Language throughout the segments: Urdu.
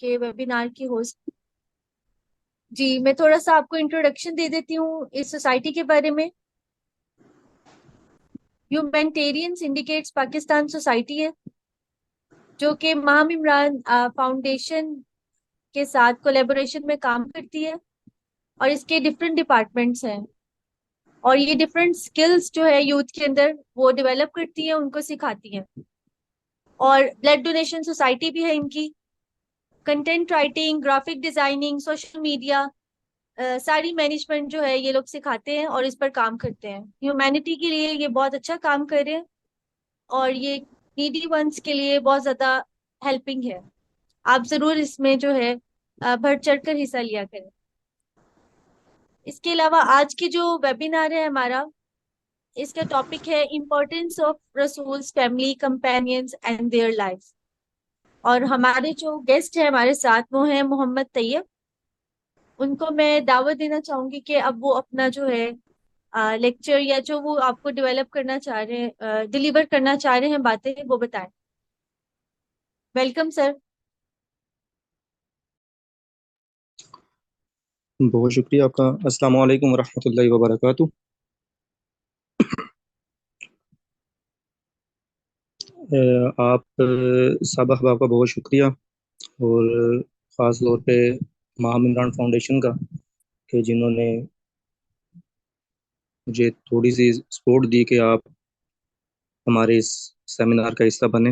کے ویبینار کی ہوسٹ۔ جی میں تھوڑا سا آپ کو انٹروڈکشن دے دیتی ہوں اس سوسائٹی کے بارے میں۔ ہیومینٹیرین سنڈیکیٹس پاکستان سوسائٹی ہے جو کہ ماہم عمران فاؤنڈیشن کے ساتھ کولیبوریشن میں کام کرتی ہے، اور اس کے ڈفرینٹ ڈپارٹمنٹس ہیں، اور یہ ڈفرینٹ سکلز جو ہے یوتھ کے اندر وہ ڈیولپ کرتی ہیں، ان کو سکھاتی ہیں۔ اور بلڈ ڈونیشن سوسائٹی بھی ہے ان کی۔ Content writing, graphic designing, social media, ساری مینجمنٹ جو ہے یہ لوگ سکھاتے ہیں اور اس پر کام کرتے ہیں۔ ہیومینٹی کے لیے یہ بہت اچھا کام کر رہے ہیں، اور یہ نیڈی ونس کے لیے بہت زیادہ ہیلپنگ ہے۔ آپ ضرور اس میں جو ہے بڑھ چڑھ کر حصہ لیا کریں۔ اس کے علاوہ آج کی جو ویبینار ہے ہمارا، اس کا ٹاپک ہے امپورٹینس آف رسولز family companions and their life, اور ہمارے جو گیسٹ ہیں ہمارے ساتھ وہ ہیں محمد طیب۔ ان کو میں دعوت دینا چاہوں گی کہ اب وہ اپنا جو ہے لیکچر یا جو وہ آپ کو ڈیولپ کرنا چاہ رہے ہیں، ڈیلیور کرنا چاہ رہے ہیں باتیں، وہ بتائیں۔ Welcome sir. بہت شکریہ آپ کا۔ السلام علیکم ورحمۃ اللہ وبرکاتہ۔ آپ سب احباب کا بہت شکریہ، اور خاص طور پہ ماہم عمران فاؤنڈیشن کا کہ جنہوں نے مجھے تھوڑی سی سپورٹ دی کہ آپ ہمارے اس سیمینار کا حصہ بنے۔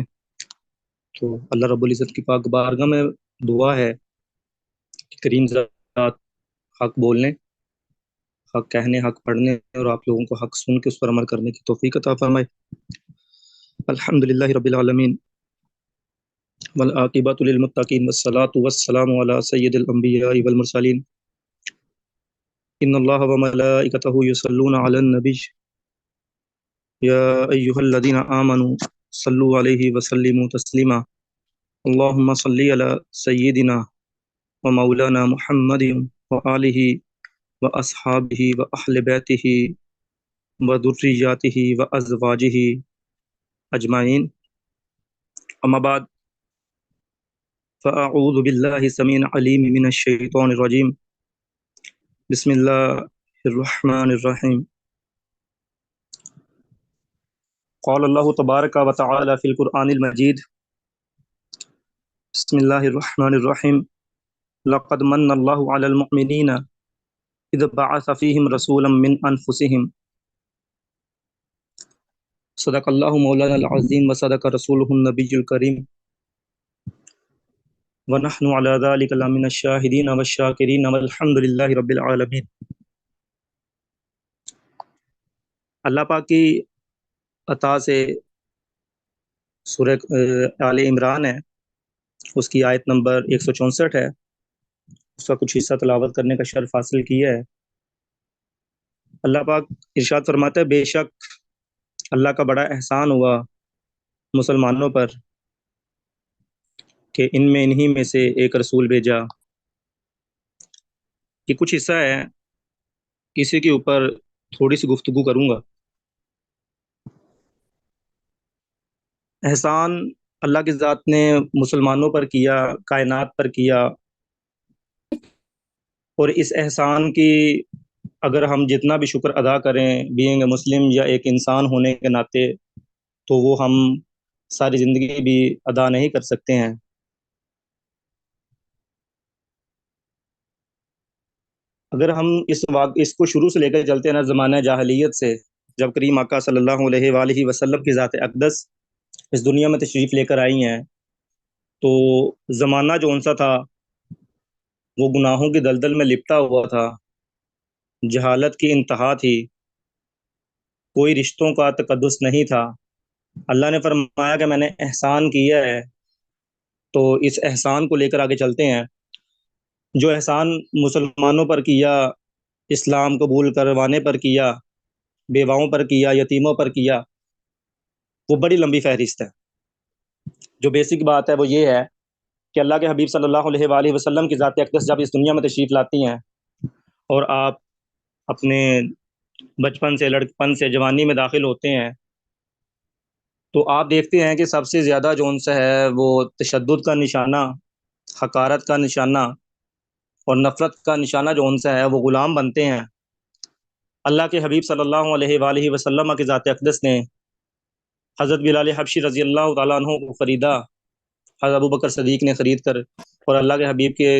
تو اللہ رب العزت کی پاک بارگاہ میں دعا ہے کہ کریم ذات حق بولنے، حق کہنے، حق پڑھنے، اور آپ لوگوں کو حق سن کے اس پر عمل کرنے کی توفیق عطا فرمائے۔ الحمدللہ رب العالمین، والعاقبۃ للمتقین، والصلاۃ والسلام علی سید الانبیاء والمرسلین، ان اللہ وملائکتہ یصلون علی النبی یا ایھا الذین آمنوا صلوا علیہ وسلموا تسلیما، اللہم صلی علی سیدنا ومولانا محمد وآلہ واصحابہ واہل بیتہ وذریاتہ وازواجہ اجمعین، اما بعد، فاعوذ باللہ السمیع العلیم من الشیطان الرجیم، بسم اللہ الرحمن الرحیم۔ قال اللہ تبارک و تعالی فی القرآن المجید، بسم اللہ الرحمن الرحیم، لقد من اللہ علی المؤمنین اذ بعث فیہم رسولا من انفسہم، صدق اللہ مولانا العظیم وصدق رسولہ النبی الکریم، ونحن علی ذلک لمن الشاہدین والشاکرین والحمد للہ رب العالمین۔ اللہ پاک کی عطا سے سورہ آل عمران ہے، اس کی آیت نمبر 164 ہے، اس کا کچھ حصہ تلاوت کرنے کا شرف حاصل کیا ہے۔ اللہ پاک ارشاد فرماتا ہے، بے شک اللہ کا بڑا احسان ہوا مسلمانوں پر کہ ان میں انہی میں سے ایک رسول بھیجا۔ یہ کچھ حصہ ہے، اسی کے اوپر تھوڑی سی گفتگو کروں گا۔ احسان اللہ کی ذات نے مسلمانوں پر کیا، کائنات پر کیا، اور اس احسان کی اگر ہم جتنا بھی شکر ادا کریں بینگ اے مسلم یا ایک انسان ہونے کے ناطے، تو وہ ہم ساری زندگی بھی ادا نہیں کر سکتے ہیں۔ اگر ہم اس کو شروع سے لے کر چلتے ہیں نا، زمانہ جاہلیت سے، جب کریم آقا صلی اللہ علیہ وآلہ وسلم کی ذات اقدس اس دنیا میں تشریف لے کر آئی ہیں، تو زمانہ جو ان سا تھا وہ گناہوں کی دلدل میں لپٹا ہوا تھا، جہالت کی انتہا تھی، کوئی رشتوں کا تقدس نہیں تھا۔ اللہ نے فرمایا کہ میں نے احسان کیا ہے، تو اس احسان کو لے کر آگے چلتے ہیں۔ جو احسان مسلمانوں پر کیا، اسلام قبول کروانے پر کیا، بیواؤں پر کیا، یتیموں پر کیا، وہ بڑی لمبی فہرست ہے۔ جو بیسک بات ہے وہ یہ ہے کہ اللہ کے حبیب صلی اللہ علیہ وآلہ وسلم کی ذات اقدس جب اس دنیا میں تشریف لاتی ہیں، اور آپ اپنے بچپن سے، لڑکپن سے جوانی میں داخل ہوتے ہیں، تو آپ دیکھتے ہیں کہ سب سے زیادہ جو ان سے ہے وہ تشدد کا نشانہ حقارت کا نشانہ اور نفرت کا نشانہ جو ان سے ہے وہ غلام بنتے ہیں۔ اللہ کے حبیب صلی اللہ علیہ وآلہ وسلم کی ذات اقدس نے حضرت بلال حبشی رضی اللہ تعالیٰ عنہ کو خریدا، حضرت ابو بکر صدیق نے خرید کر اور اللہ کے حبیب کے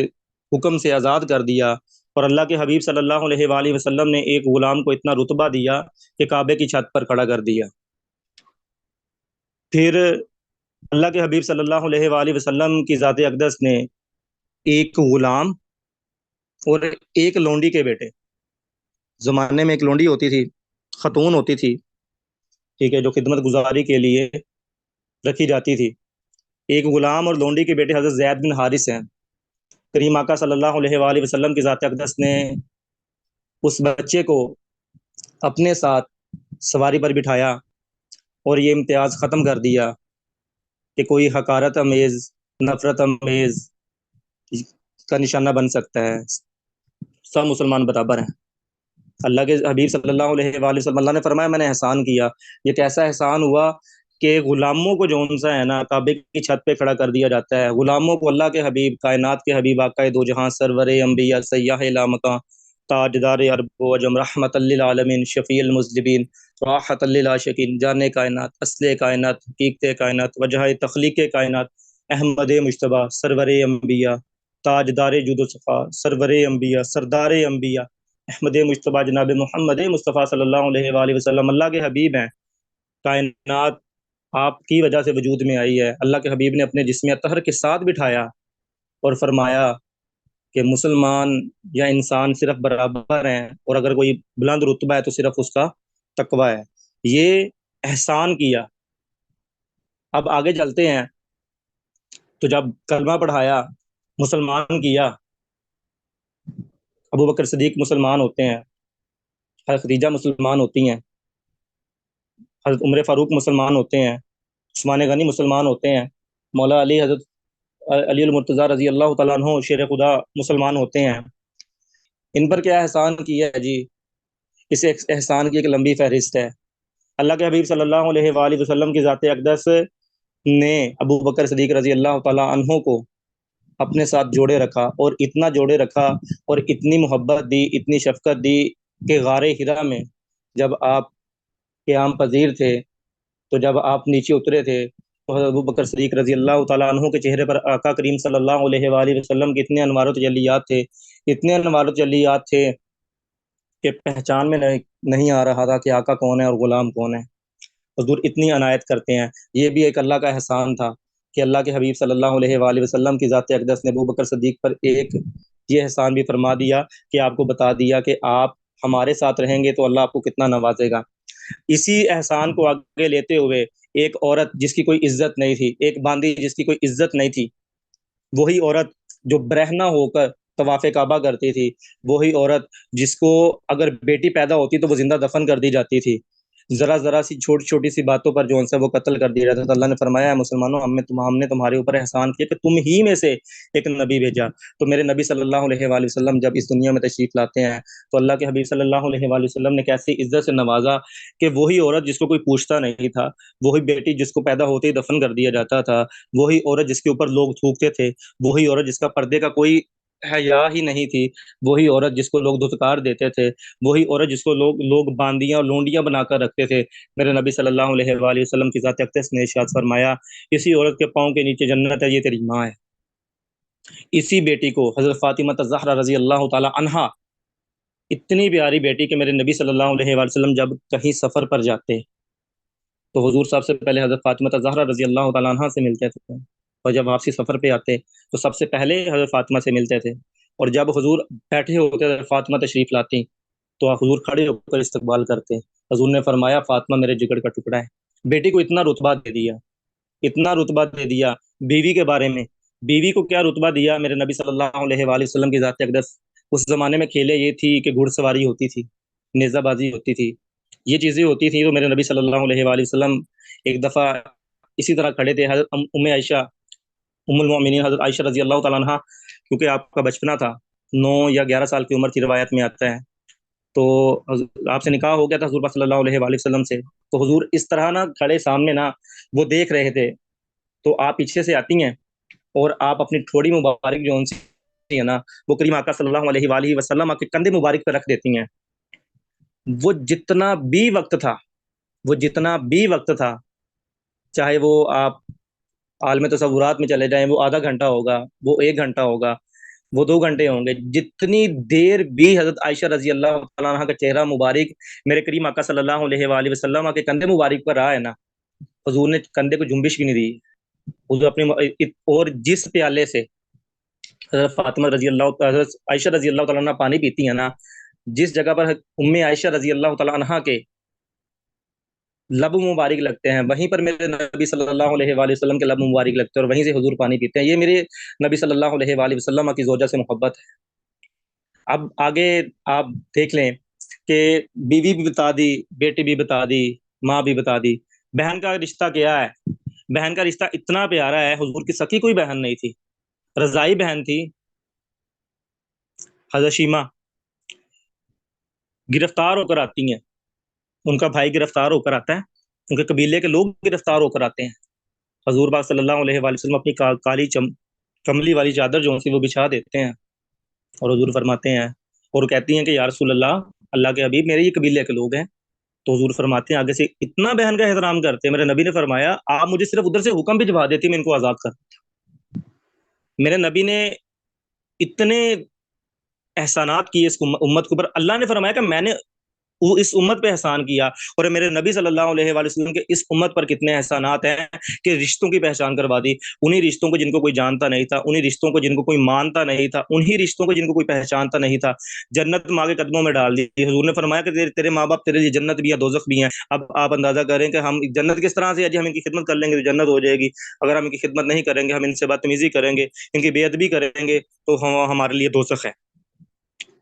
حکم سے آزاد کر دیا، اور اللہ کے حبیب صلی اللہ علیہ وآلہ وسلم نے ایک غلام کو اتنا رتبہ دیا کہ کعبے کی چھت پر کھڑا کر دیا۔ پھر اللہ کے حبیب صلی اللہ علیہ وآلہ وسلم کی ذات اقدس نے ایک غلام اور ایک لونڈی کے بیٹے، زمانے میں ایک لونڈی ہوتی تھی، خاتون ہوتی تھی، ٹھیک ہے، جو خدمت گزاری کے لیے رکھی جاتی تھی۔ ایک غلام اور لونڈی کے بیٹے حضرت زید بن حارث ہیں۔ کریم آقا صلی اللہ علیہ وآلہ وسلم کی ذات اقدس نے اس بچے کو اپنے ساتھ سواری پر بٹھایا اور یہ امتیاز ختم کر دیا کہ کوئی حقارت امیز، نفرت امیز کا نشانہ بن سکتا ہے، سب مسلمان برابر ہیں۔ اللہ کے حبیب صلی اللہ علیہ وآلہ وسلم، اللہ نے فرمایا میں نے احسان کیا۔ یہ کیسا احسان ہوا کہ غلاموں کو جو ان سے ہے نا کعبے کی چھت پہ کھڑا کر دیا جاتا ہے، غلاموں کو اللہ کے حبیب، کائنات کے حبیب، آقا دو جہاں، سرور انبیاء، سیاح لامکاں، تاجدار عرب و عجم، رحمت للعالمین، شفیع المذنبین، راحت للعاشقین، جان کائنات، اصل کائنات، حقیقت کائنات، وجہ تخلیق کائنات، احمد مجتبیٰ، سرور انبیاء، تاجدار جود و صفا، سرور انبیاء، سردار انبیاء، احمد مجتبیٰ جناب محمد مصطفیٰ صلی اللہ علیہ وآلہ وسلم اللہ کے حبیب ہیں۔ کائنات آپ کی وجہ سے وجود میں آئی ہے۔ اللہ کے حبیب نے اپنے جسم اطہر کے ساتھ بٹھایا اور فرمایا کہ مسلمان یا انسان صرف برابر ہیں، اور اگر کوئی بلند رتبہ ہے تو صرف اس کا تقوی ہے۔ یہ احسان کیا۔ اب آگے چلتے ہیں، تو جب کلمہ پڑھایا، مسلمان کیا، ابو بکر صدیق مسلمان ہوتے ہیں، حضرت خدیجہ مسلمان ہوتی ہیں، حضرت عمر فاروق مسلمان ہوتے ہیں، عثمان غنی مسلمان ہوتے ہیں، مولا علی، حضرت علی المرتضیٰ رضی اللہ تعالیٰ عنہ شیر خدا مسلمان ہوتے ہیں۔ ان پر کیا احسان کیا ہے جی؟ اس احسان کی ایک لمبی فہرست ہے۔ اللہ کے حبیب صلی اللہ علیہ وآلہ وسلم کی ذات اقدس نے ابو بکر صدیق رضی اللہ تعالیٰ عنہ کو اپنے ساتھ جوڑے رکھا، اور اتنا جوڑے رکھا اور اتنی محبت دی، اتنی شفقت دی کہ غار حرا میں جب آپ قیام پذیر تھے، تو جب آپ نیچے اترے تھے تو حضرت ابو بکر صدیق رضی اللہ تعالیٰ عنہ کے چہرے پر آقا کریم صلی اللہ علیہ وآلہ وسلم کے اتنے انوار و تجلیات تھے، اتنے انوار و تجلیات تھے کہ پہچان میں نہیں آ رہا تھا کہ آقا کون ہے اور غلام کون ہے۔ حضور اتنی عنایت کرتے ہیں۔ یہ بھی ایک اللہ کا احسان تھا کہ اللہ کے حبیب صلی اللہ علیہ وآلہ وسلم کی ذات اقدس نے ابو بکر صدیق پر ایک یہ احسان بھی فرما دیا کہ آپ کو بتا دیا کہ آپ ہمارے ساتھ رہیں گے تو اللہ آپ کو کتنا نوازے گا۔ اسی احسان کو آگے لیتے ہوئے ایک عورت جس کی کوئی عزت نہیں تھی، ایک باندی جس کی کوئی عزت نہیں تھی، وہی عورت جو برہنہ ہو کر طواف کعبہ کرتی تھی، وہی عورت جس کو اگر بیٹی پیدا ہوتی تو وہ زندہ دفن کر دی جاتی تھی، ذرا ذرا سی چھوٹی چھوٹی سی باتوں پر جو ان سے وہ قتل کر دیا جاتا تھا، اللہ نے فرمایا ہے مسلمانوں، ہم نے تمہارے اوپر احسان کیا کہ تم ہی میں سے ایک نبی بھیجا۔ تو میرے نبی صلی اللہ علیہ وآلہ وسلم جب اس دنیا میں تشریف لاتے ہیں تو اللہ کے حبیب صلی اللہ علیہ وآلہ وسلم نے کیسی عزت سے نوازا کہ وہی عورت جس کو کوئی پوچھتا نہیں تھا، وہی بیٹی جس کو پیدا ہوتے ہی دفن کر دیا جاتا تھا، وہی عورت جس کے اوپر لوگ تھوکتے تھے، وہی عورت جس کا پردے کا کوئی حیا ہی نہیں تھی، وہی عورت جس کو لوگ دھتکار دیتے تھے، وہی عورت جس کو لوگ باندیاں اور لونڈیاں بنا کر رکھتے تھے، میرے نبی صلی اللہ علیہ وآلہ وسلم کی ذات اقدس نے ارشاد فرمایا اسی عورت کے پاؤں کے نیچے جنت ہے، یہ تیری ماں ہے۔ اسی بیٹی کو حضرت فاطمہ الزہرا رضی اللہ تعالی عنہا، اتنی پیاری بیٹی کہ میرے نبی صلی اللہ علیہ وآلہ وسلم جب کہیں سفر پر جاتے تو حضور صاحب سے پہلے حضرت فاطمہ الزہرا رضی اللہ تعالی عنہا سے ملتے تھے، اور جب واپسی سفر پہ آتے تو سب سے پہلے حضرت فاطمہ سے ملتے تھے، اور جب حضور بیٹھے ہوتے تھے فاطمہ تشریف لاتی تو حضور کھڑے ہو کر استقبال کرتے۔ حضور نے فرمایا فاطمہ میرے جگر کا ٹکڑا ہے۔ بیٹی کو اتنا رتبہ دے دیا، اتنا رتبہ دے دیا۔ بیوی کے بارے میں، بیوی کو کیا رتبہ دیا میرے نبی صلی اللہ علیہ وآلہ وسلم کی ذات اقدس؟ اس زمانے میں کھیلے یہ تھی کہ گھڑ سواری ہوتی تھی، نیزہ بازی ہوتی تھی، یہ چیزیں ہوتی تھیں۔ تو میرے نبی صلی اللہ علیہ وآلہ وسلم ایک دفعہ اسی طرح کھڑے تھے، حضرت ام عائشہ، ام المؤمنین حضرت عائشہ رضی اللہ تعالیٰ عنہ، کیونکہ آپ کا بچپنا تھا، 9 یا 11 سال کی عمر کی روایت میں آتا ہے، تو آپ سے نکاح ہو گیا تھا حضور صلی اللہ علیہ وآلہ وسلم سے، تو حضور اس طرح نا کھڑے سامنے نا وہ دیکھ رہے تھے، تو آپ پیچھے سے آتی ہیں اور آپ اپنی تھوڑی مبارک جو ان سے ہے نا وہ کریم آقا صلی اللہ علیہ وآلہ وسلم کے کندھے مبارک پہ رکھ دیتی ہیں. وہ جتنا بھی وقت تھا وہ جتنا بھی وقت تھا چاہے وہ آپ عالم تصورات میں چلے جائیں، وہ آدھا گھنٹہ ہوگا، وہ 1 گھنٹہ ہوگا، وہ 2 گھنٹے ہوں گے، جتنی دیر بھی حضرت عائشہ رضی اللہ تعالیٰ عنہ کا چہرہ مبارک میرے کریم آقا صلی اللہ علیہ وآلہ وسلم کے کندھے مبارک پر رہا ہے نا، حضور نے کندھے کو جنبش بھی نہیں دی. حضور اپنی اور جس پیالے سے حضرت فاطمہ رضی اللہ حضرت عائشہ رضی اللہ تعالیٰ عنہ پانی پیتی ہیں نا، جس جگہ پر ام عائشہ رضی اللہ تعالیٰ عنہ کے لب مبارک لگتے ہیں، وہیں پر میرے نبی صلی اللہ علیہ وآلہ وسلم کے لب مبارک لگتے ہیں اور وہیں سے حضور پانی پیتے ہیں. یہ میرے نبی صلی اللہ علیہ وآلہ وسلم کی زوجہ سے محبت ہے. اب آگے آپ دیکھ لیں کہ بیوی بھی بتا دی، بیٹی بھی بتا دی، ماں بھی بتا دی. بہن کا رشتہ کیا ہے؟ بہن کا رشتہ اتنا پیارا ہے، حضور کی سکی کوئی بہن نہیں تھی، رضائی بہن تھی. حضرت شیمہ گرفتار ہو کر آتی ہیں، ان کا بھائی گرفتار ہو کر آتا ہے، ان کے قبیلے کے لوگ گرفتار ہو کر آتے ہیں. حضور پاک صلی اللہ علیہ وآلہ وسلم اپنی کالی کملی والی چادر جو سی وہ بچھا دیتے ہیں اور حضور فرماتے ہیں اور کہتی ہیں کہ یا رسول اللہ، اللہ کے حبیب میرے یہ قبیلے کے لوگ ہیں. تو حضور فرماتے ہیں آگے سے اتنا بہن کا احترام کرتے ہیں. میرے نبی نے فرمایا آپ مجھے صرف ادھر سے حکم بھجوا دیتی میں ان کو آزاد کر دیتا. میرے نبی نے اتنے احسانات کیے اس امت کے اوپر. اللہ نے فرمایا کہ میں نے اس امت پہ احسان کیا، اور میرے نبی صلی اللہ علیہ وآلہ وسلم کے اس امت پر کتنے احسانات ہیں کہ رشتوں کی پہچان کروا دی. انہی رشتوں کو جن کو کوئی جانتا نہیں تھا، انہی رشتوں کو جن کو کوئی مانتا نہیں تھا، انہی رشتوں کو جن کو کوئی پہچانتا نہیں تھا، جنت ماں کے قدموں میں ڈال دی. حضور نے فرمایا کہ تیرے ماں باپ تیرے لیے جنت بھی ہے، دوزخ بھی ہیں. اب آپ اندازہ کریں کہ ہم جنت کس طرح سے ہے جی. ہم ان کی خدمت کر لیں گے تو جنت ہو جائے گی، اگر ہم ان کی خدمت نہیں کریں گے، ہم ان سے بدتمیزی کریں گے، ان کی بے ادبی کریں گے تو ہمارے لیے دوزخ ہے.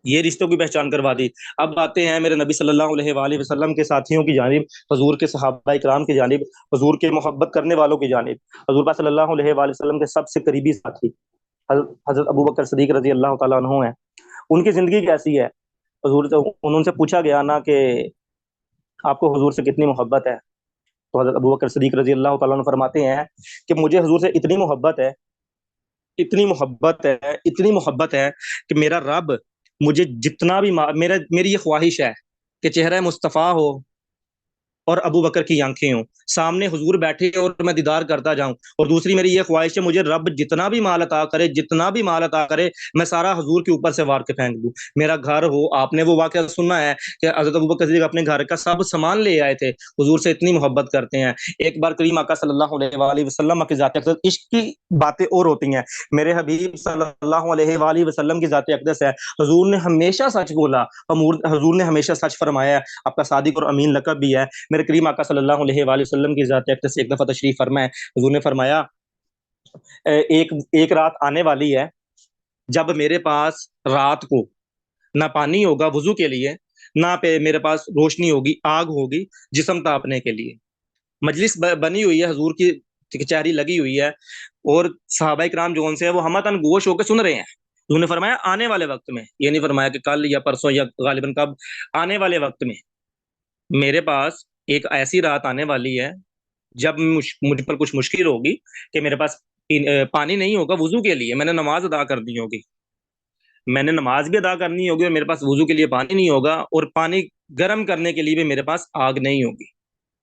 یہ رشتوں کی پہچان کروا دی. اب آتے ہیں میرے نبی صلی اللہ علیہ وآلہ وسلم کے ساتھیوں کی جانب، حضور کے صحابہ کرام کی جانب، حضور کے محبت کرنے والوں کی جانب. حضور پاک صلی اللہ علیہ وآلہ وسلم کے سب سے قریبی ساتھی حضرت ابو بکر صدیق رضی اللہ تعالیٰ عنہ ہیں. ان کی زندگی کیسی ہے؟ حضور ان سے پوچھا گیا نا کہ آپ کو حضور سے کتنی محبت ہے؟ تو حضرت ابو بکر صدیق رضی اللہ تعالیٰ عنہ فرماتے ہیں کہ مجھے حضور سے اتنی محبت ہے، اتنی محبت ہے، اتنی محبت ہے کہ میرا رب مجھے جتنا بھی میری یہ خواہش ہے کہ چہرہ مصطفیٰ ہو اور ابو بکر کی آنکھیں ہوں، سامنے حضور بیٹھے اور میں دیدار کرتا جاؤں. اور دوسری میری یہ خواہش ہے مجھے رب جتنا بھی مال عطا کرے، جتنا بھی مال عطا کرے، میں سارا حضور کے اوپر سے وار کے پھینک دوں. میرا گھر ہو، آپ نے وہ واقعہ سننا ہے کہ حضرت ابو بکر صدیق اپنے گھر کا سب سامان لے آئے تھے، حضور سے اتنی محبت کرتے ہیں. ایک بار کریم آقا صلی اللہ علیہ وآلہ وسلم کی ذات اقدس، عشق کی باتیں اور ہوتی ہیں، میرے حبیب صلی اللہ علیہ وآلہ وسلم کی ذات اقدس ہے. حضور نے ہمیشہ سچ بولا، حضور نے ہمیشہ سچ فرمایا ہے، آپ کا صادق اور امین لقب بھی ہے. میرے کریم آقا صلی اللہ علیہ وآلہ وسلم کی ذات اقدس سے ایک دفعہ تشریف فرمائے، حضور نے فرمایا ایک رات آنے والی ہے جب میرے پاس رات کو نہ پانی ہوگا وضو کے لیے، نہ میرے پاس روشنی ہوگی، آگ ہوگی جسم تاپنے کے لیے. مجلس بنی ہوئی ہے، حضور کی کچہری لگی ہوئی ہے اور صحابہ کرام جو ان سے وہ ہمتن گوش ہو کے سن رہے ہیں. حضور نے فرمایا آنے والے وقت میں، یہ نہیں فرمایا کہ کل یا پرسوں یا غالباً کب، آنے والے وقت میں میرے پاس ایک ایسی رات آنے والی ہے جب مجھ پر کچھ مشکل ہوگی کہ میرے پاس پانی نہیں ہوگا وضو کے لیے. میں نے نماز ادا کرنی ہوگی، میں نے نماز بھی ادا کرنی ہوگی اور میرے پاس وضو کے لیے پانی نہیں ہوگا، اور پانی گرم کرنے کے لیے بھی میرے پاس آگ نہیں ہوگی،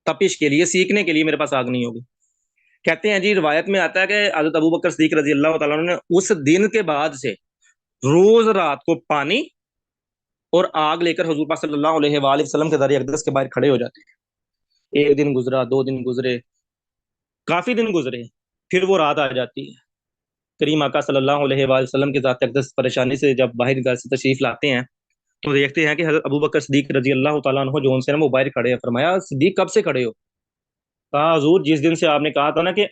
تپش کے لیے سیکنے کے لیے میرے پاس آگ نہیں ہوگی. کہتے ہیں جی روایت میں آتا ہے کہ حضرت ابو بکر صدیق رضی اللہ تعالیٰ عنہ نے اس دن کے بعد سے روز رات کو پانی اور آگ لے کر حضور پاک صلی اللہ علیہ وآلہ وسلم کے ذریعے اقدس کے باہر کھڑے ہو جاتے ہیں. ایک دن گزرا، 2 دن گزرے، کافی دن گزرے، پھر وہ رات آ جاتی ہے. کریم آقا صلی اللہ علیہ وآلہ وسلم کی ذات اقدس پریشانی سے جب باہر گھر سے تشریف لاتے ہیں تو دیکھتے ہیں کہ حضرت ابو بکر صدیق رضی اللہ تعالیٰ عنہ جو ان سے وہ باہر کھڑے ہیں. فرمایا صدیق کب سے کھڑے ہو؟ کہا حضور جس دن سے آپ نے کہا تھا نا کہ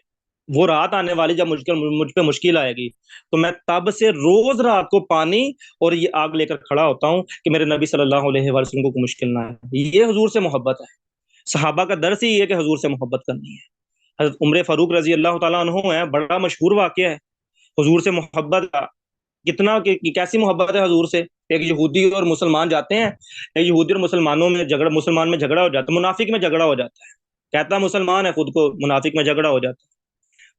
وہ رات آنے والی جب مجھ پہ مشکل آئے گی تو میں تب سے روز رات کو پانی اور یہ آگ لے کر کھڑا ہوتا ہوں کہ میرے نبی صلی اللہ علیہ وآلہ وسلم کو مشکل نہ ہے. یہ حضور سے محبت ہے. صحابہ کا درس ہی یہ کہ حضور سے محبت کرنی ہے. حضرت عمر فاروق رضی اللہ تعالیٰ عنہ ہے، بڑا مشہور واقعہ ہے حضور سے محبت کا. کتنا کیسی محبت ہے حضور سے. ایک یہودی اور مسلمان جاتے ہیں، یہودی اور مسلمانوں میں جھگڑا، مسلمان میں جھگڑا ہو جاتا ہے، منافق میں جھگڑا ہو جاتا ہے، کہتا مسلمان ہے خود کو، منافق میں جھگڑا ہو جاتا ہے.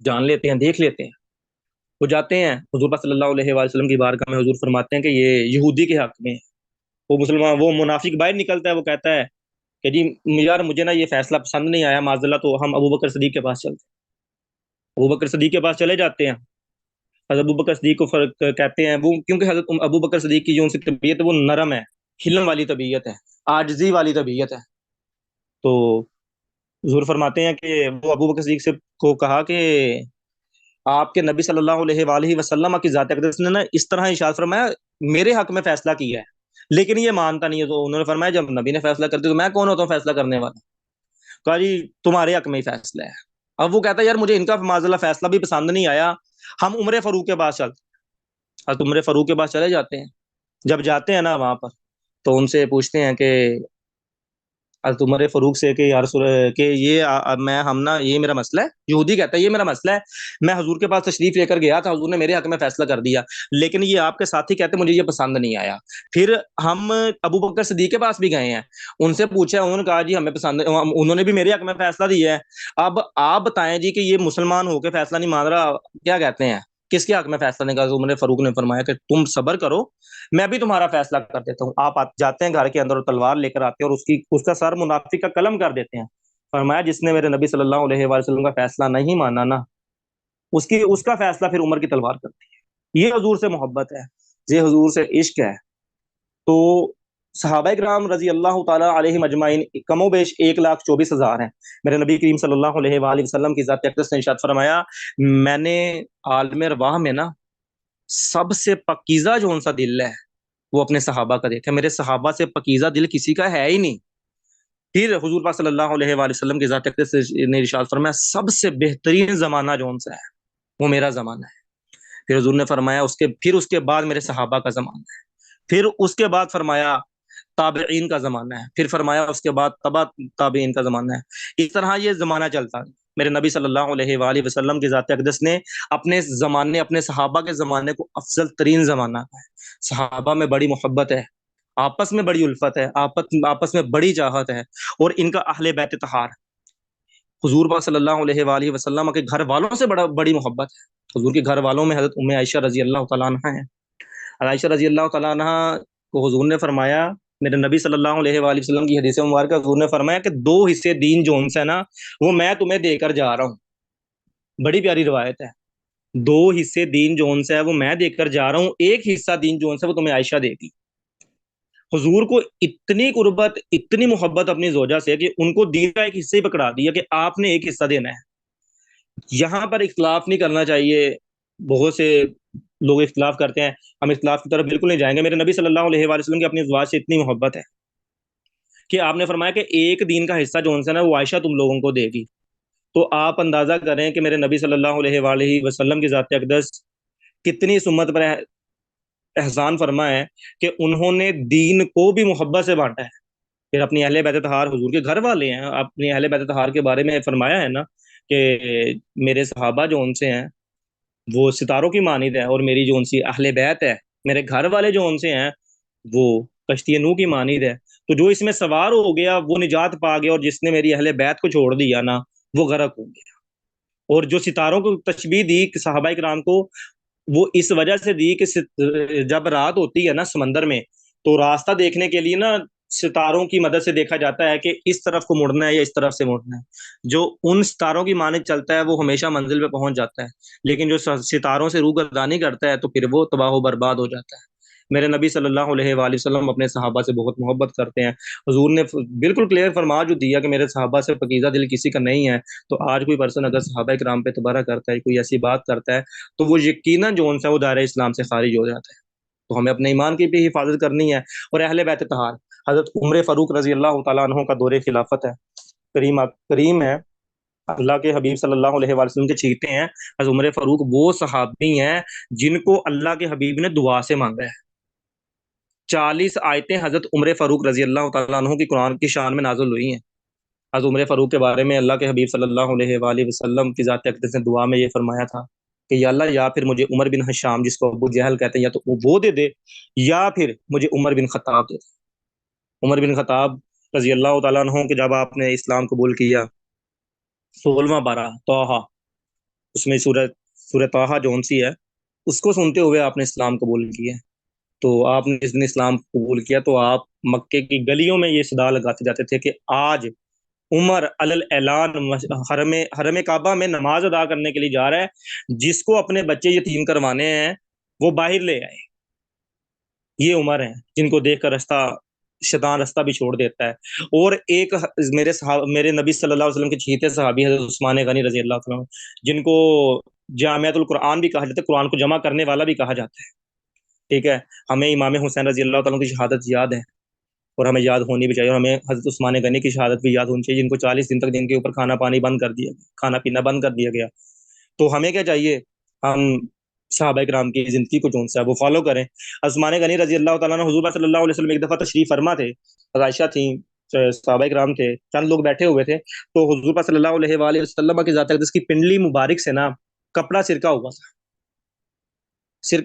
جان لیتے ہیں، دیکھ لیتے ہیں۔ وہ جاتے ہیں حضور پاک صلی اللہ علیہ وآلہ وسلم کی بارگاہ میں، حضور فرماتے ہیں کہ یہ یہودی کے حق میں ہے۔ وہ مسلمان، وہ منافق باہر نکلتا ہے، وہ کہتا ہے کہ جی یار مجھے نا یہ فیصلہ پسند نہیں آیا معاذ اللہ، تو ہم ابو بکر صدیق کے پاس چلتے ہیں۔ ابو بکر صدیق کے پاس چلے جاتے ہیں، حضرت ابو بکر صدیق کو کہتے ہیں وہ، کیونکہ حضرت ابو بکر صدیق کی جو ان سے طبیعت ہے وہ نرم ہے، ہلن والی طبیعت ہے، عاجزی والی طبیعت ہے۔ تو حضور فرماتے ہیں کہ وہ ابو بکر صدیق سے کو کہا کہ آپ کے نبی صلی اللہ علیہ وآلہ وسلم کی ذات اقدس نے نا اس طرح ارشاد فرمایا، میرے حق میں فیصلہ کیا ہے لیکن یہ مانتا نہیں ہے۔ تو انہوں نے فرمایا جب نبی نے فیصلہ کرتے تو میں کون ہوتا ہوں فیصلہ کرنے والا؟ کہا جی تمہارے حق میں ہی فیصلہ ہے۔ اب وہ کہتا ہے یار مجھے ان کا معاذ اللہ فیصلہ بھی پسند نہیں آیا، ہم عمر فاروق کے پاس چلتے ہیں۔ تو عمر فاروق کے پاس چلے جاتے ہیں، جب جاتے ہیں نا وہاں پر تو ان سے پوچھتے ہیں کہ حضرت عمر فاروق سے کہ یا رسول کہ یہ میں ہم نا یہ میرا مسئلہ ہے، یہودی کہتا ہے یہ میرا مسئلہ ہے، میں حضور کے پاس تشریف لے کر گیا تھا، حضور نے میرے حق میں فیصلہ کر دیا، لیکن یہ آپ کے ساتھی کہتے مجھے یہ پسند نہیں آیا۔ پھر ہم ابو بکر صدیق کے پاس بھی گئے ہیں، ان سے پوچھا، انہوں نے کہا جی ہمیں پسند، انہوں نے بھی میرے حق میں فیصلہ دیا ہے۔ اب آپ بتائیں جی کہ یہ مسلمان ہو کے فیصلہ نہیں مان رہا، کیا کہتے ہیں کس کے حق میں فیصلہ نہیں کر؟ عمر فاروق نے فرمایا کہ تم صبر کرو، میں بھی تمہارا فیصلہ کر دیتا ہوں۔ آپ جاتے ہیں گھر کے اندر اور تلوار لے کر آتے ہیں اور اس کا سر منافق کا قلم کر دیتے ہیں۔ فرمایا جس نے میرے نبی صلی اللہ علیہ وآلہ وسلم کا فیصلہ نہیں مانا نا، اس کا فیصلہ پھر عمر کی تلوار کرتی ہے۔ یہ حضور سے محبت ہے، یہ حضور سے عشق ہے۔ تو صحابہ کرام رضی اللہ تعالی علیہ مجمعین کم و بیش 1,24,000 ہیں۔ میرے نبی کریم صلی اللہ علیہ وآلہ وسلم کی ذات اقدس نے ارشاد فرمایا، میں نے عالم ارواح میں نا سب سے پکیزہ جو سا دل ہے وہ اپنے صحابہ کا دیکھا، میرے صحابہ سے پکیزہ دل کسی کا ہے ہی نہیں۔ پھر حضور پاک صلی اللہ علیہ وآلہ وسلم کی ذات اقدس نے ارشاد فرمایا سب سے بہترین زمانہ جو سا ہے وہ میرا زمانہ ہے۔ پھر حضور نے فرمایا پھر اس کے بعد میرے صحابہ کا زمانہ ہے، پھر اس کے بعد فرمایا تابعین کا زمانہ ہے، پھر فرمایا اس کے بعد تبع تابعین کا زمانہ ہے۔ اس طرح یہ زمانہ چلتا ہے۔ میرے نبی صلی اللہ علیہ وآلہ وسلم کی ذات اقدس نے اپنے زمانے، اپنے صحابہ کے زمانے کو افضل ترین زمانہ ہے۔ صحابہ میں بڑی محبت ہے، آپس میں بڑی الفت ہے، آپس میں بڑی چاہت ہے، اور ان کا اہل بیت طہار، حضور پاک صلی اللہ علیہ وآلہ وسلم کے گھر والوں سے بڑی محبت ہے۔ حضور کے گھر والوں میں حضرت ام عائشہ رضی اللہ تعالیٰ عنہ ہے۔ عائشہ رضی اللہ تعالیٰ عنہ کو حضور نے فرمایا، میرے نبی صلی اللہ علیہ وآلہ وسلم کی حدیث مبارکہ حضور نے فرمایا کہ 2 حصے دین جو سے نا وہ میں تمہیں دے کر جا رہا ہوں۔ بڑی پیاری روایت ہے، 2 حصے دین جو سے ہے وہ میں دے کر جا رہا ہوں، ایک حصہ دین جو سے وہ تمہیں عائشہ دے گی۔ حضور کو اتنی قربت، اتنی محبت اپنی زوجہ سے کہ ان کو دین کا ایک حصہ ہی پکڑا دیا کہ آپ نے ایک حصہ دینا ہے۔ یہاں پر اختلاف نہیں کرنا چاہیے، بہت سے لوگ اختلاف کرتے ہیں، ہم اختلاف کی طرف بالکل نہیں جائیں گے۔ میرے نبی صلی اللہ علیہ وآلہ وسلم کی اپنی ازواج سے اتنی محبت ہے کہ آپ نے فرمایا کہ ایک دین کا حصہ جو ہے نا وہ عائشہ تم لوگوں کو دے گی۔ تو آپ اندازہ کریں کہ میرے نبی صلی اللہ علیہ وآلہ وسلم کی ذات اقدس کتنی اس امت پر احسان فرما ہے کہ انہوں نے دین کو بھی محبت سے بانٹا ہے۔ پھر اپنی اہل بیت طہار، حضور کے گھر والے ہیں، اپنی اہل بیت طہار کے بارے میں فرمایا ہے نا کہ میرے صحابہ جو ان سے ہیں وہ ستاروں کی مانند ہے، اور میری جو ان سی اہل بیت ہے، میرے گھر والے جو ان سے ہیں وہ کشتی نوح کی مانند ہے۔ تو جو اس میں سوار ہو گیا وہ نجات پا گیا، اور جس نے میری اہل بیت کو چھوڑ دیا نا وہ غرق ہو گیا۔ اور جو ستاروں کو تشبیہ دی صحابہ کرام کو، وہ اس وجہ سے دی کہ جب رات ہوتی ہے نا سمندر میں تو راستہ دیکھنے کے لیے نا ستاروں کی مدد سے دیکھا جاتا ہے کہ اس طرف کو مڑنا ہے یا اس طرف سے مڑنا ہے۔ جو ان ستاروں کی مانند چلتا ہے وہ ہمیشہ منزل پہ پہنچ جاتا ہے، لیکن جو ستاروں سے روگردانی کرتا ہے تو پھر وہ تباہ و برباد ہو جاتا ہے۔ میرے نبی صلی اللہ علیہ وآلہ وسلم اپنے صحابہ سے بہت محبت کرتے ہیں۔ حضور نے بالکل کلیئر فرما جو دیا کہ میرے صحابہ سے پکیزہ دل کسی کا نہیں ہے۔ تو آج کوئی پرسن اگر صحابہ کرام پہ تبرہ کرتا ہے، کوئی ایسی بات کرتا ہے، تو وہ یقیناً جو ان سے وہ دائرہ اسلام سے خارج ہو جاتا ہے۔ تو ہمیں اپنے ایمان کی بھی حفاظت کرنی ہے۔ اور اہل بیت طہار، حضرت عمر فاروق رضی اللہ تعالیٰ عنہ کا دور خلافت ہے، کریم ہے، اللہ کے حبیب صلی اللہ علیہ وآلہ وسلم کے چیتے ہیں۔ حضرت عمر فاروق وہ صحابی ہیں جن کو اللہ کے حبیب نے دعا سے مانگا ہے۔ 40 آیتیں حضرت عمر فاروق رضی اللہ تعالیٰ عنہ کی قرآن کی شان میں نازل ہوئی ہیں۔ حضرت عمر فاروق کے بارے میں اللہ کے حبیب صلی اللہ علیہ وآلہ وسلم کی ذات اقدس نے دعا میں یہ فرمایا تھا کہ یا اللہ، یا پھر مجھے عمر بن حشام جس کو ابو جہل کہتے ہیں یا تو وہ دے دے، یا پھر مجھے عمر بن خطاب دے دے۔ عمر بن خطاب رضی اللہ تعالیٰ عنہ کہ جب آپ نے اسلام قبول کیا، 16واں پارہ طٰہٰ، اس میں سورہ طٰہٰ جون سی ہے، اس کو سنتے ہوئے آپ نے اسلام قبول کیا. تو آپ نے جس دن اسلام قبول کیا تو آپ مکے کی گلیوں میں یہ صدا لگاتے جاتے تھے کہ آج عمر علی اعلان حرم کعبہ میں نماز ادا کرنے کے لیے جا رہا ہے، جس کو اپنے بچے یتیم کروانے ہیں وہ باہر لے آئے. یہ عمر ہیں جن کو دیکھ کر شیطان رستہ بھی چھوڑ دیتا ہے. اور ایک میرے نبی صلی اللہ علیہ وسلم کے چہیتے صحابی حضرت عثمان غنی رضی اللہ عنہ، جن کو جامعۃ القرآن بھی کہا جاتا ہے، قرآن کو جمع کرنے والا بھی کہا جاتا ہے. ٹھیک ہے، ہمیں امام حسین رضی اللہ تعالیٰ کی شہادت یاد ہے اور ہمیں یاد ہونی بھی چاہیے، اور ہمیں حضرت عثمان غنی کی شہادت بھی یاد ہونی چاہیے، جن کو 40 دن تک جن کے اوپر کھانا پانی بند کر دیا، کھانا پینا بند کر دیا گیا. تو ہمیں کیا چاہیے؟ ہم صحابہ کرام کی زندگی کو جو ہے وہ فالو کریں. عثمان غنی رضی اللہ تعالیٰ عنہ حضور صلی اللہ علیہ وسلم ایک دفعہ تشریف فرما تھے، عائشہ تھیں، صحابہ کرام تھے، چند لوگ بیٹھے ہوئے تھے. تو حضور صلی اللہ علیہ وآلہ وسلم کی ذات اقدس کی پنڈلی مبارک سے نا کپڑا سرکا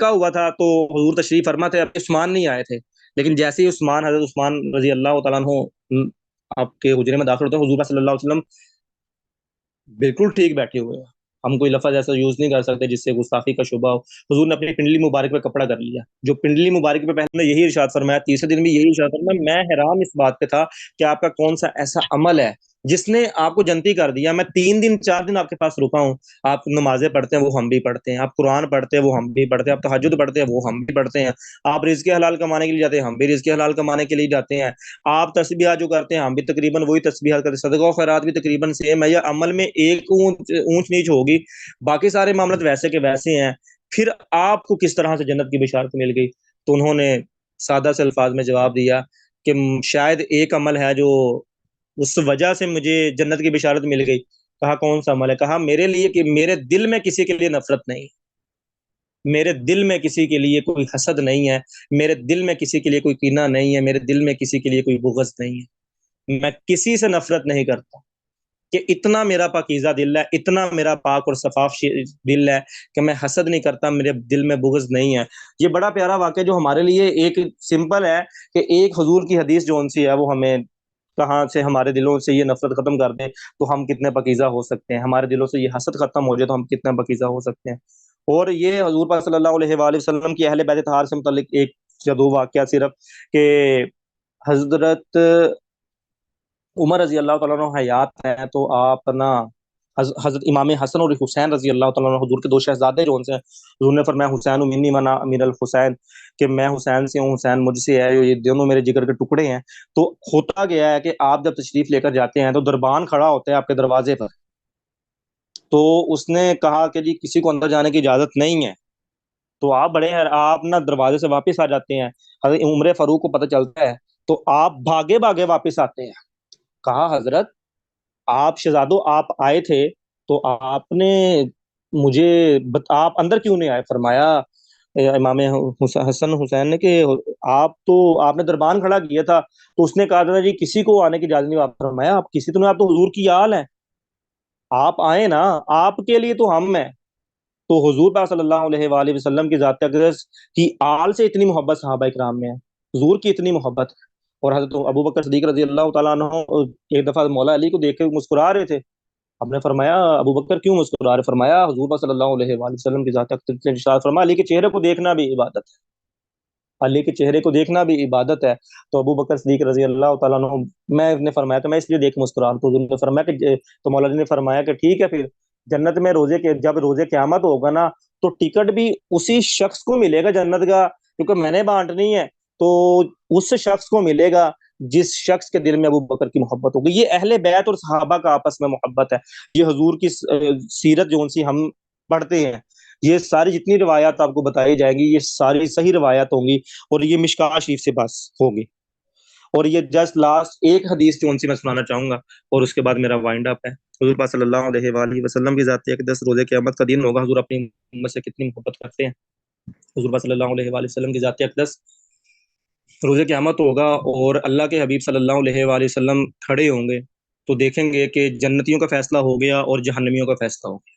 ہوا تھا. تو حضور تشریف فرما تھے، اب عثمان نہیں آئے تھے، لیکن جیسے ہی حضرت عثمان رضی اللہ تعالیٰ عنہ آپ کے حجرے میں داخل ہوتے ہیں، حضور صلی اللہ علیہ وسلم بالکل ٹھیک بیٹھے ہوئے ہیں. ہم کوئی لفظ ایسا یوز نہیں کر سکتے جس سے گستاخی کا شبہ ہو. حضور نے اپنی پنڈلی مبارک پہ کپڑا کر لیا، جو پنڈلی مبارک پہ پہلے یہی ارشاد فرمایا، تیسرے دن بھی یہی ارشاد فرمایا، میں حیران اس بات پہ تھا کہ آپ کا کون سا ایسا عمل ہے جس نے آپ کو جنتی کر دیا. میں 3 دن 4 دن آپ کے پاس رکا ہوں، آپ نمازیں پڑھتے ہیں وہ ہم بھی پڑھتے ہیں، آپ قرآن پڑھتے ہیں وہ ہم بھی پڑھتے ہیں، آپ تہجد پڑھتے ہیں وہ ہم بھی پڑھتے ہیں، آپ رزق حلال کمانے کے لیے جاتے ہیں ہم بھی رزق حلال کمانے کے لیے جاتے ہیں، آپ تسبیحات جو کرتے ہیں ہم بھی تقریباً وہی تسبیحات کرتے ہیں، صدقہ و خیرات بھی تقریباً سیم ہے، یا عمل میں ایک اونچ نیچ ہوگی، باقی سارے معاملات ویسے کے ویسے ہیں. پھر آپ کو کس طرح سے جنت کی بشارت مل گئی؟ تو انہوں نے سادہ سے الفاظ میں جواب دیا کہ شاید ایک عمل ہے جو اس وجہ سے مجھے جنت کی بشارت مل گئی. کہا کون سا عمل ہے؟ کہا میرے لیے کہ میرے دل میں کسی کے لیے نفرت نہیں، میرے دل میں کسی کے لیے کوئی حسد نہیں ہے، میرے دل میں کسی کے لیے کوئی کینہ نہیں ہے، میرے دل میں کسی کے لیے کوئی بغض نہیں ہے، میں کسی سے نفرت نہیں کرتا. کہ اتنا میرا پاکیزہ دل ہے، اتنا میرا پاک اور صفاف دل ہے کہ میں حسد نہیں کرتا، میرے دل میں بغض نہیں ہے. یہ بڑا پیارا واقعہ جو ہمارے لیے ایک سمپل ہے کہ ایک حضور کی حدیث جو سی ہے وہ ہمیں کہاں سے ہمارے دلوں سے یہ نفرت ختم کر دے تو ہم کتنے پاکیزہ ہو سکتے ہیں، ہمارے دلوں سے یہ حسد ختم ہو جائے تو ہم کتنے پاکیزہ ہو سکتے ہیں. اور یہ حضور پاک صلی اللہ علیہ وآلہ وسلم کی اہل بیت اطہار سے متعلق ایک یا دو واقعہ صرف، کہ حضرت عمر رضی اللہ تعالیٰ عنہ حیات ہیں تو آپ نا حضرت امام حسن اور حسین رضی اللہ تعالیٰ عنہ حضور کے 2 شہزادے جو ان سے، حضور نے فرمایا حسین منی منا امیر الحسین، کہ میں حسین سے ہوں، حسین مجھ سے ہے، یہ دونوں میرے جگر کے ٹکڑے ہیں. تو ہوتا گیا ہے کہ آپ جب تشریف لے کر جاتے ہیں تو دربان کھڑا ہوتا ہے آپ کے دروازے پر. تو اس نے کہا کہ جی کسی کو اندر جانے کی اجازت نہیں ہے. تو آپ آپ نا دروازے سے واپس آ جاتے ہیں. حضرت عمر فاروق کو پتہ چلتا ہے تو آپ بھاگے بھاگے واپس آتے ہیں. کہا حضرت آپ شہزادو آپ آئے تھے تو آپ نے مجھے آپ اندر کیوں نہیں آئے؟ فرمایا امام حسن حسین نے کہ آپ نے دربان کھڑا کیا تھا تو اس نے کہا تھا جی کسی کو آنے کی اجازت نہیں. آپ فرمایا آپ کسی تو نہیں، آپ تو حضور کی آل ہیں، آپ آئے نا، آپ کے لیے تو ہم ہیں. تو حضور پاک صلی اللہ علیہ وآلہ وسلم کی ذات اقدس کی آل سے اتنی محبت صحابہ کرام میں ہے، حضور کی اتنی محبت ہے. اور حضرت ابو بکر صدیق رضی اللہ تعالیٰ عنہ ایک دفعہ مولا علی کو دیکھ کے مسکرا رہے تھے. آپ نے فرمایا ابو بکر کیوں مسکرا رہے؟ فرمایا حضور صلی اللہ علیہ وآلہ وسلم کی ذات اقدس نے ارشاد فرمایا علی کے چہرے کو دیکھنا بھی عبادت ہے، علی کے چہرے کو دیکھنا بھی عبادت ہے. تو ابو بکر صدیق رضی اللہ تعالیٰ عنہ میں نے فرمایا تو میں اس لیے دیکھ مسکرا رہا. تو حضور نے فرمایا کہ تو مولا علی نے فرمایا کہ ٹھیک ہے، پھر جنت میں جب روزے قیامت ہوگا نا تو ٹکٹ بھی اسی شخص کو ملے گا جنت کا، کیونکہ میں نے بانٹنی ہے. تو اس شخص کو ملے گا جس شخص کے دل میں ابو بکر کی محبت ہوگی. یہ اہل بیت اور صحابہ کا آپس میں محبت ہے. یہ حضور کی سیرت جو سی ہم پڑھتے ہیں، یہ ساری جتنی روایات آپ کو بتائی جائیں گی یہ ساری صحیح روایات ہوں گی اور یہ مشکاہ شریف سے بس ہوگی. اور یہ جسٹ لاسٹ ایک حدیث جو سی میں سنانا چاہوں گا اور اس کے بعد میرا وائنڈ اپ ہے. حضور پاک صلی اللہ علیہ وآلہ وسلم کی ذات اقدس روزے قیامت کا دن ہوگا. حضور اپنی امت سے کتنی محبت کرتے ہیں. حضور پاک صلی اللہ علیہ وآلہ وسلم کی ذات اقدس روزے قیامت ہوگا اور اللہ کے حبیب صلی اللہ علیہ وآلہ وسلم کھڑے ہوں گے تو دیکھیں گے کہ جنتیوں کا فیصلہ ہو گیا اور جہنمیوں کا فیصلہ ہو گیا.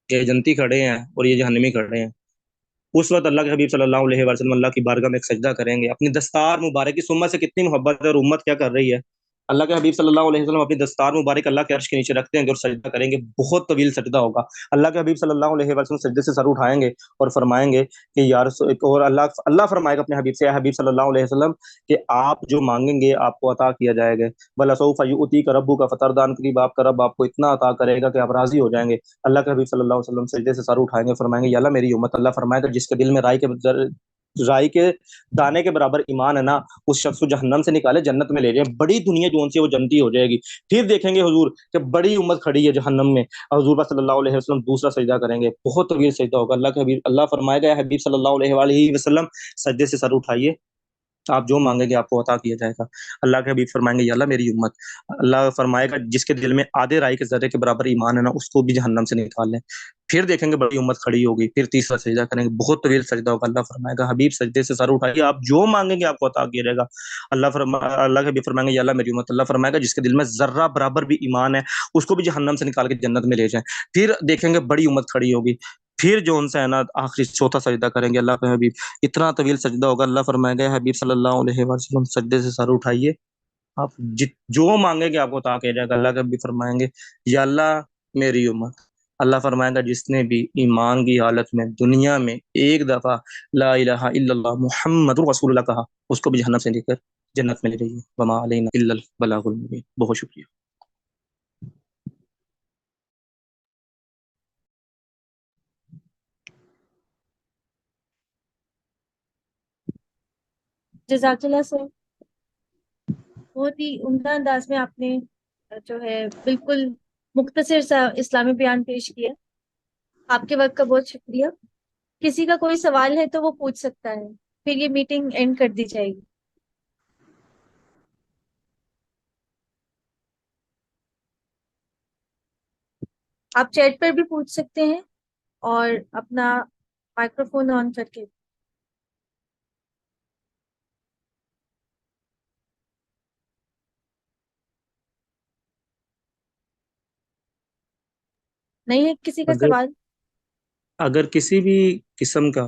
یہ جنتی کھڑے ہیں اور یہ جہنمی کھڑے ہیں. اس وقت اللہ کے حبیب صلی اللہ علیہ وسلم اللہ کی بارگاہ میں ایک سجدہ کریں گے، اپنی دستار مبارک، اس امت سے کتنی محبت ہے اور امت کیا کر رہی ہے، اللہ کے حبیب صلی اللہ علیہ وسلم اپنی دستار مبارک اللہ کے عرش کے نیچے رکھتے ہیں اور سجدہ کریں گے، بہت طویل سجدہ ہوگا، اللہ کے حبیب صلی اللہ علیہ وسلم سجدے سے سر اٹھائیں گے اور فرمائیں گے کہ یا رسول، اور اللہ فرمائے گا اپنے حبیب سے، اے حبیب صلی اللہ علیہ وسلم، کہ آپ جو مانگیں گے آپ کو عطا کیا جائے گا، وَلَسَوْفَ يُؤْتِيكَ رَبُّكَ فَتَرْضَىٰ، قریب آپ کا رب آپ کو اتنا عطا کرے گا کہ آپ راضی ہو جائیں گے۔ اللہ کے حبیب صلی اللہ علیہ وسلم سجدے سے سر اٹھائیں گے، فرمائیں گے یا اللہ میری امت، اللہ فرمائے گا جس کے دل میں رائی کے دانے کے برابر ایمان ہے نا، اس شخص کو جہنم سے نکالے جنت میں لے جائیں، بڑی دنیا جو سے وہ جنتی ہو جائے گی۔ پھر دیکھیں گے حضور کہ بڑی امت کھڑی ہے جہنم میں، حضور صلی اللہ علیہ وسلم دوسرا سجدہ کریں گے، بہت طویل سجدہ ہوگا، اللہ کے حبیب اللہ فرمائے گا حبیب صلی اللہ علیہ وآلہ وسلم سجدے سے سر اٹھائیے، آپ جو مانگیں گے آپ کو عطا کیا جائے گا۔ اللہ کے حبیب فرمائیں گے یا اللہ میری امت، اللہ فرمائے گا جس کے دل میں آدھے رائی کے ذرے کے برابر ایمان ہے نا، اس کو بھی جہنم سے نکال لیں۔ پھر دیکھیں گے بڑی امت کھڑی ہوگی، پھر تیسرا سجدہ کریں گے، بہت طویل سجدہ ہوگا، اللہ فرمائے گا حبیب سجدے سے سر اٹھائیے، آپ جو مانگیں گے آپ کو عطا کیا جائے گا۔ اللہ کے حبیب فرمائیں گے یا اللہ میری امت، اللہ فرمائے گا جس کے دل میں ذرہ برابر بھی ایمان ہے اس کو بھی جہنم سے نکال کے جنت میں لے جائیں۔ پھر دیکھیں گے بڑی امت کھڑی ہوگی، پھر جو ان سے ہے نا آخری چوتھا سجدہ کریں گے، اللہ کے حبیب اتنا طویل سجدہ ہوگا، اللہ فرمائے گا حبیب صلی اللہ علیہ وسلم سجدے سے سر اٹھائیے، آپ جو مانگیں گے آپ کو عطا کیا جائے گا۔ اللہ کے حبیب فرمائیں گے یا اللہ میری امت، اللہ فرمائے گا جس نے بھی ایمان کی حالت میں دنیا میں ایک دفعہ لا الہ الا اللہ محمد رسول اللہ کہا، اس کو بھی جہنم سے لے کر جنت میں لے جائیے، وما علینا الا البلاغ المبین۔ بہت شکریہ۔ جزاک اللہ سر، بہت ہی عمدہ انداز میں آپ نے جو ہے بالکل مختصر سا اسلامی بیان پیش کیا، آپ کے وقت کا بہت شکریہ۔ کسی کا کوئی سوال ہے تو وہ پوچھ سکتا ہے، پھر یہ میٹنگ اینڈ کر دی جائے گی۔ آپ چیٹ پر بھی پوچھ سکتے ہیں اور اپنا مائکروفون آن کر کے۔ نہیں ہے کسی کا اگر سوال؟ اگر کسی بھی قسم کا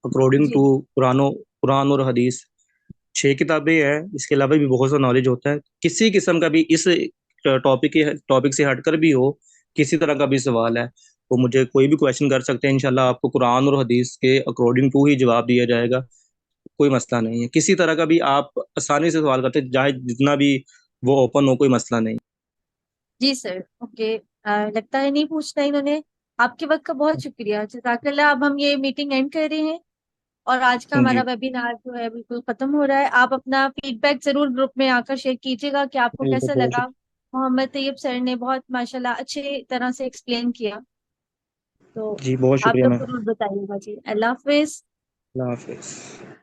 اکارڈنگ جی ٹو قرآن اور حدیث 6 کتابیں ہیں، اس کے علاوہ بھی بہت سا نالج ہوتا ہے، کسی قسم کا بھی اس ٹاپک سے ہٹ کر بھی ہو، کسی طرح کا بھی سوال ہے، وہ مجھے کوئی بھی کویشچن کر سکتے ہیں، انشاءاللہ آپ کو قرآن اور حدیث کے اکارڈنگ ٹو ہی جواب دیا جائے گا، کوئی مسئلہ نہیں ہے، کسی طرح کا بھی آپ آسانی سے سوال کرتے چاہے جتنا بھی وہ اوپن ہو، کوئی مسئلہ نہیں۔ جی سر، اوکے، لگتا ہے نہیں پوچھنا انہوں نے۔ آپ کے وقت کا بہت شکریہ، جزاک اللہ۔ اب ہم یہ میٹنگ اینڈ کر رہے ہیں اور آج کا جی ہمارا ویبینار جو ہے بالکل ختم ہو رہا ہے۔ آپ اپنا فیڈ بیک ضرور گروپ میں آ کر شیئر کیجیے گا کہ آپ کو کیسا بہت لگا۔ محمد طیب سر نے بہت ماشاءاللہ اچھے طرح سے ایکسپلین کیا، تو جی بہت آپ شکریہ لوگ میم، ضرور بتائیے گا۔ جی اللہ حافظ۔ اللہ حافظ۔